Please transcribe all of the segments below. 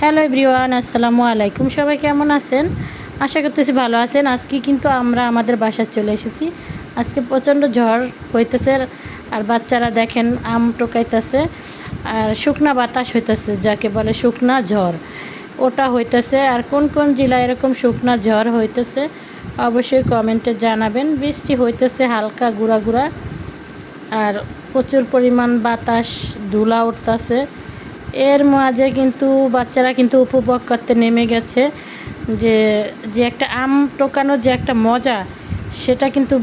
Hello everyone, আসসালামু আলাইকুম। সবাই কেমন আছেন? আশা করতেছি ভালো আছেন। আজকে কিন্তু আমরা আমাদের বাসায় চলে এসেছি। আজকে প্রচণ্ড ঝড় হইতেছে আর বাচ্চারা দেখেন আম টোকাইতেছে আর শুকনা বাতাস হইতেছে, যাকে বলে শুকনা ঝড়, ওটা হইতেছে। আর কোন কোন জেলায় এরকম শুকনা ঝড় হইতেছে অবশ্যই কমেন্টে জানাবেন। বৃষ্টি হইতেছে হালকা গুঁড়া গুঁড়া আর প্রচুর পরিমাণ বাতাস, ধুলা উঠতেছে। এর মাঝে কিন্তু বাচ্চারা কিন্তু উপভোগ করতে নেমে গেছে যে যে একটা আম টোকানোর যে একটা মজা, সেটা কিন্তু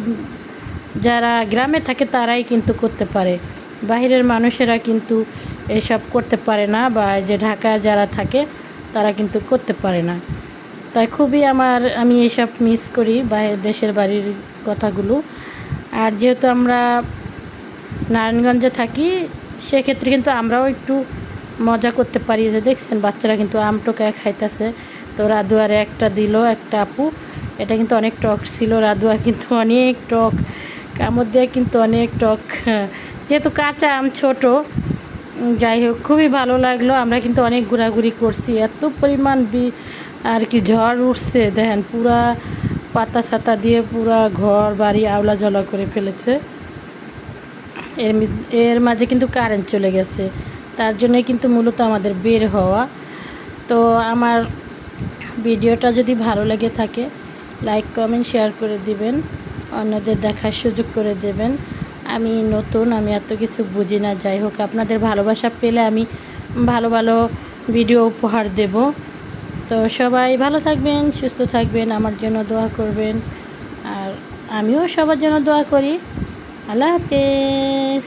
যারা গ্রামে থাকে তারাই কিন্তু করতে পারে। বাইরের মানুষেরা কিন্তু এসব করতে পারে না, বা যে ঢাকায় যারা থাকে তারা কিন্তু করতে পারে না। তাই খুবই আমি এসব মিস করি বাইরের দেশের বাড়ির কথাগুলো। আর যেহেতু আমরা নারায়ণগঞ্জে থাকি, সেক্ষেত্রে কিন্তু আমরাও একটু মজা করতে পারি। যে দেখছেন বাচ্চারা কিন্তু আম টোকায় খাইতেছে। তো রাধুয়ারে একটা দিল একটা আপু, এটা কিন্তু অনেক টক ছিল। রাধুয়া কিন্তু অনেক টক, কামড় দিয়ে কিন্তু অনেক টক, যেহেতু কাঁচা আম ছোট। যাই হোক, খুবই ভালো লাগলো। আমরা কিন্তু অনেক ঘোরাঘুরি করছি, এত পরিমাণ আর কি ঝড় উঠছে দেখেন, পুরা পাতা ছাতা দিয়ে পুরা ঘর বাড়ি আওলা জলা করে ফেলেছে। এর মাঝে কিন্তু কারেন্ট চলে গেছে, তার জন্য কিন্তু মূলত আমাদের বের হওয়া। তো আমার ভিডিওটা যদি ভালো লেগে থাকে লাইক কমেন্ট শেয়ার করে দিবেন, অন্যদের দেখার সুযোগ করে দেবেন। আমি নতুন, আমি এত কিছু বুঝি না। যাই হোক, আপনাদের ভালোবাসা পেলে আমি ভালো ভালো ভিডিও উপহার দেব। তো সবাই ভালো থাকবেন, সুস্থ থাকবেন, আমার জন্য দোয়া করবেন। আর আমিও সবার জন্য দোয়া করি। আল্লাহ হাফেজ।